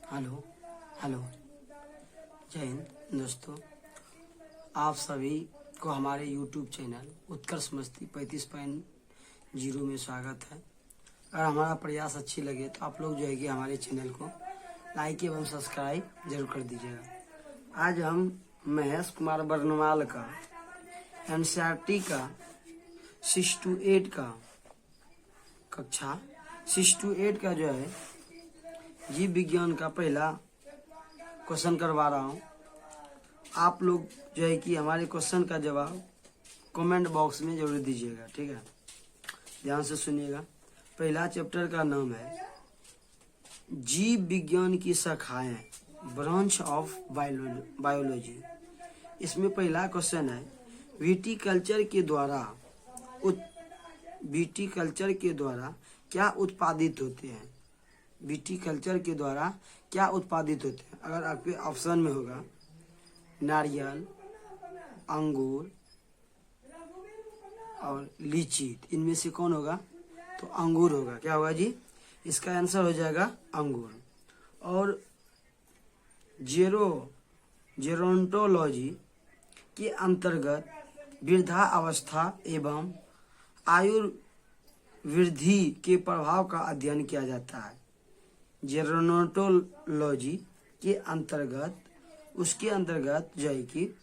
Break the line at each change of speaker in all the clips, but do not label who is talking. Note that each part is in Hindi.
हेलो हेलो, जय हिंद दोस्तों। आप सभी को हमारे YouTube चैनल उत्कर्ष मस्ती 35.0 में स्वागत है। अगर हमारा प्रयास अच्छी लगे तो आप लोग जो है कि हमारे चैनल को लाइक एवं सब्सक्राइब जरूर कर दीजिएगा। आज हम महेश कुमार बर्नवाल का NCERT का 6 to 8 का कक्षा 6 to 8 का जो है जीव विज्ञान का पहला क्वेश्चन करवा रहा हूँ। आप लोग जो है कि हमारे क्वेश्चन का जवाब कमेंट बॉक्स में जरूर दीजिएगा, ठीक है। ध्यान से सुनिएगा। पहला चैप्टर का नाम है जीव विज्ञान की शाखाएं, ब्रांच ऑफ बायोलॉजी। इसमें पहला क्वेश्चन है विटीकल्चर के द्वारा क्या उत्पादित होते हैं। विटीकल्चर के द्वारा क्या उत्पादित होते हैं। अगर आपके ऑप्शन में होगा नारियल, अंगूर और लीची, इनमें से कौन होगा, तो अंगूर होगा। क्या होगा जी, इसका आंसर हो जाएगा अंगूर। और जेरोंटोलॉजी के अंतर्गत वृद्धावस्था एवं आयुर्वृद्धि के प्रभाव का अध्ययन किया जाता है। जेरोंटोलॉजी के अंतर्गत, उसके अंतर्गत जो है कि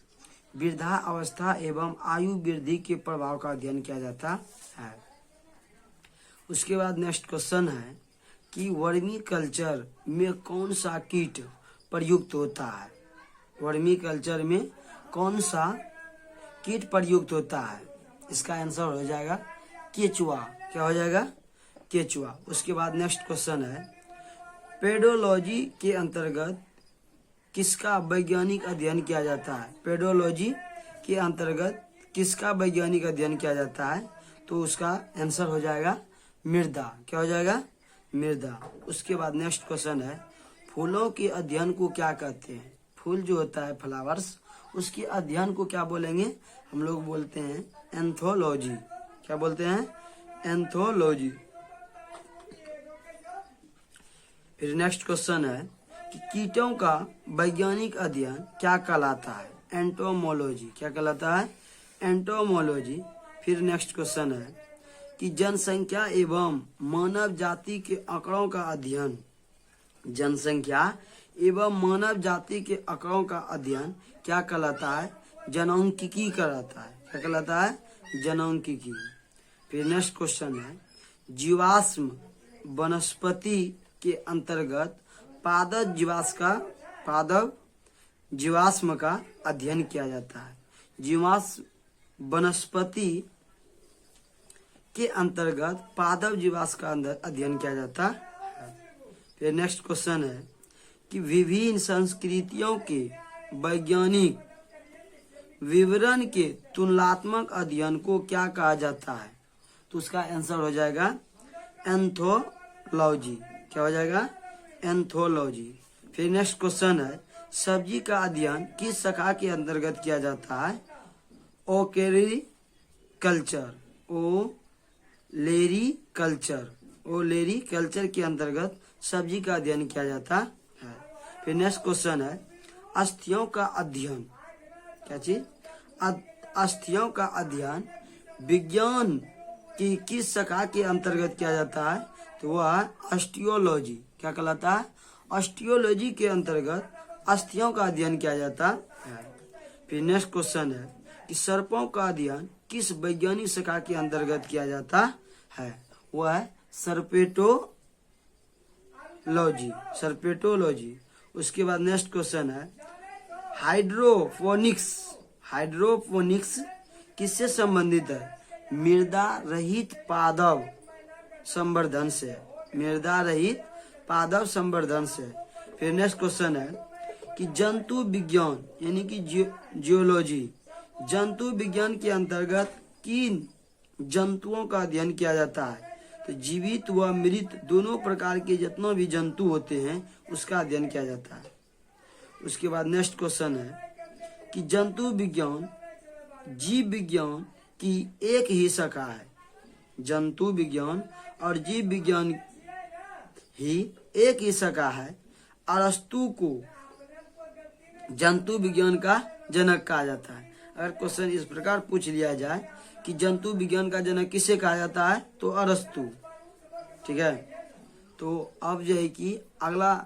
वृद्धावस्था एवं आयु वृद्धि के प्रभाव का अध्ययन किया जाता है। उसके बाद नेक्स्ट क्वेश्चन है कि वर्मी कल्चर में कौन सा कीट प्रयुक्त होता है। वर्मी कल्चर में कौन सा कीट प्रयुक्त होता है। इसका आंसर हो जाएगा केचुआ। क्या हो जाएगा, केचुआ। उसके बाद नेक्स्ट क्वेश्चन है पेडोलॉजी के अंतर्गत किसका वैज्ञानिक अध्ययन किया जाता है। पेडोलॉजी के अंतर्गत किसका वैज्ञानिक अध्ययन किया जाता है, तो उसका आंसर हो जाएगा मृदा। क्या हो जाएगा, मृदा। उसके बाद नेक्स्ट क्वेश्चन है फूलों के अध्ययन को क्या कहते हैं। फूल जो होता है फ्लावर्स, उसके अध्ययन को क्या बोलेंगे, हम लोग बोलते हैं एंथोलॉजी। क्या बोलते हैं, एंथोलॉजी। फिर नेक्स्ट क्वेश्चन है कि कीटों का वैज्ञानिक अध्ययन क्या कहलाता है। एंटोमोलॉजी। क्या कहलाता है, एंटोमोलॉजी। फिर नेक्स्ट क्वेश्चन है कि जनसंख्या एवं मानव जाति के आंकड़ों का अध्ययन, जनसंख्या एवं मानव जाति के आंकड़ों का अध्ययन क्या कहलाता है, जनौकिकी कहलाता है। क्या कहलाता है, जनौकिकी। फिर नेक्स्ट क्वेश्चन है जीवाश्म वनस्पति के अंतर्गत पादप जीवाश्म का अध्ययन किया जाता है। जीवाश्म वनस्पति के अंतर्गत पादप जीवाश्म का अध्ययन किया जाता है। फिर नेक्स्ट क्वेश्चन है कि विभिन्न संस्कृतियों के वैज्ञानिक विवरण के तुलनात्मक अध्ययन को क्या कहा जाता है, तो उसका आंसर हो जाएगा एंथोलॉजी। क्या हो जाएगा, एंथोलॉजी। फिर नेक्स्ट क्वेश्चन है सब्जी का अध्ययन किस शाखा के अंतर्गत किया जाता है। ओलेरीकल्चर। ओलेरीकल्चर के अंतर्गत सब्जी का अध्ययन किया जाता है। फिर नेक्स्ट क्वेश्चन है अस्थियों का अध्ययन, क्या चीज, अस्थियों का अध्ययन विज्ञान की किस शाखा के अंतर्गत किया जाता है, तो वह है ऑस्टियोलॉजी। क्या कहलाता है, ऑस्टियोलॉजी के अंतर्गत अस्थियों का अध्ययन किया जाता है। फिर नेक्स्ट क्वेश्चन है कि सर्पों का अध्ययन किस वैज्ञानिक शाखा के अंतर्गत किया जाता है, वह है सर्पेटोलॉजी। उसके बाद नेक्स्ट क्वेश्चन है हाइड्रोपोनिक्स किससे संबंधित है, मृदा रहित पादप संवर्धन से। मृदा रहित पादप संवर्धन से। फिर नेक्स्ट क्वेश्चन है कि जंतु विज्ञान यानी कि जियोलॉजी, जंतु विज्ञान के अंतर्गत किन जंतुओं का अध्ययन किया जाता है, तो जीवित व मृत दोनों प्रकार के जितना भी जंतु होते हैं उसका अध्ययन किया जाता है। उसके बाद नेक्स्ट क्वेश्चन है कि जंतु विज्ञान जीव विज्ञान की एक ही शाखा है। जंतु विज्ञान और जीव विज्ञान ही एक ही शाखा है। अरस्तु को जंतु विज्ञान का जनक कहा जाता है। अगर क्वेश्चन इस प्रकार पूछ लिया जाए कि जंतु विज्ञान का जनक किसे कहा जाता है, तो अरस्तु। ठीक है, तो अब जो है कि अगला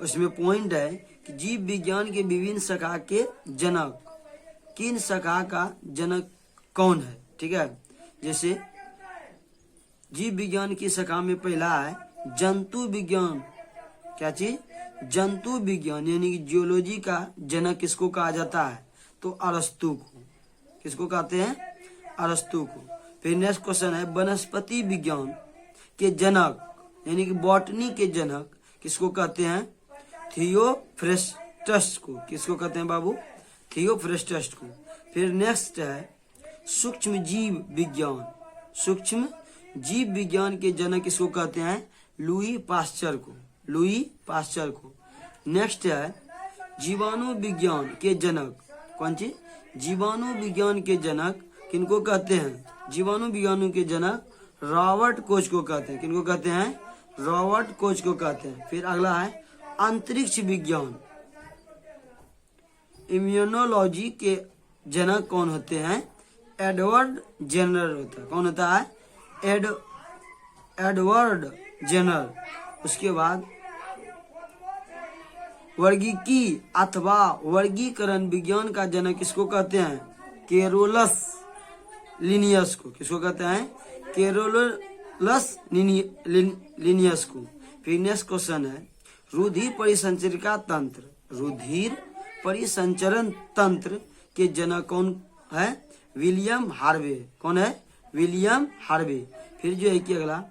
उसमें पॉइंट है कि जीव विज्ञान के विभिन्न शाखा के जनक, किन शाखा का जनक कौन है। ठीक है, जैसे जीव विज्ञान की शाखा में पहला है जंतु विज्ञान। क्या चीज? जंतु विज्ञान यानी कि जियोलॉजी का जनक किसको कहा जाता है, तो अरस्तु को। किसको कहते हैं? अरस्तु को। फिर नेक्स्ट क्वेश्चन है वनस्पति विज्ञान के जनक यानी कि बॉटनी के जनक किसको कहते हैं? थियोफ्रेस्टस को। किसको कहते हैं बाबू? थियोफ्रेस्टस को। फिर नेक्स्ट है सूक्ष्म जीव विज्ञान। सूक्ष्म जीव विज्ञान के जनक किसको कहते हैं? लुई पास्चर को। लुई पास्चर को। नेक्स्ट है जीवाणु विज्ञान के जनक। कौन चीज? जीवाणु विज्ञान के जनक किनको कहते हैं? जीवाणु विज्ञान के जनक रॉबर्ट कोच को कहते हैं। किनको कहते हैं? रॉबर्ट कोच को कहते हैं। फिर अगला है अंतरिक्ष विज्ञान। इम्यूनोलॉजी के जनक कौन होते हैं? एडवर्ड जेनर होता है। कौन होता है? Edward Jenner. उसके बाद वर्गीकी अथवा वर्गीकरण विज्ञान का जनक किसको कहते हैं? केरोलस लिनियस को। किसको कहते हैं? केरोलस लिनियस को। फिर नेक्स्ट क्वेश्चन है रुधिर परिसंचरिका तंत्र। रुधिर परिसंचरण तंत्र के जनक कौन है? William Harvey. कौन है? William Harvey. फिर जो है कि अगला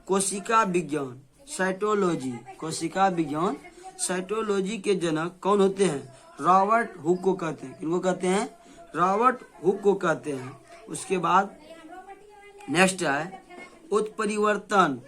कोशिका विज्ञान, साइटोलॉजी। कोशिका विज्ञान साइटोलॉजी के जनक कौन होते हैं? रॉबर्ट हुक को कहते हैं। किनको कहते हैं? रॉबर्ट हुक को कहते हैं। उसके बाद नेक्स्ट है उत्परिवर्तन।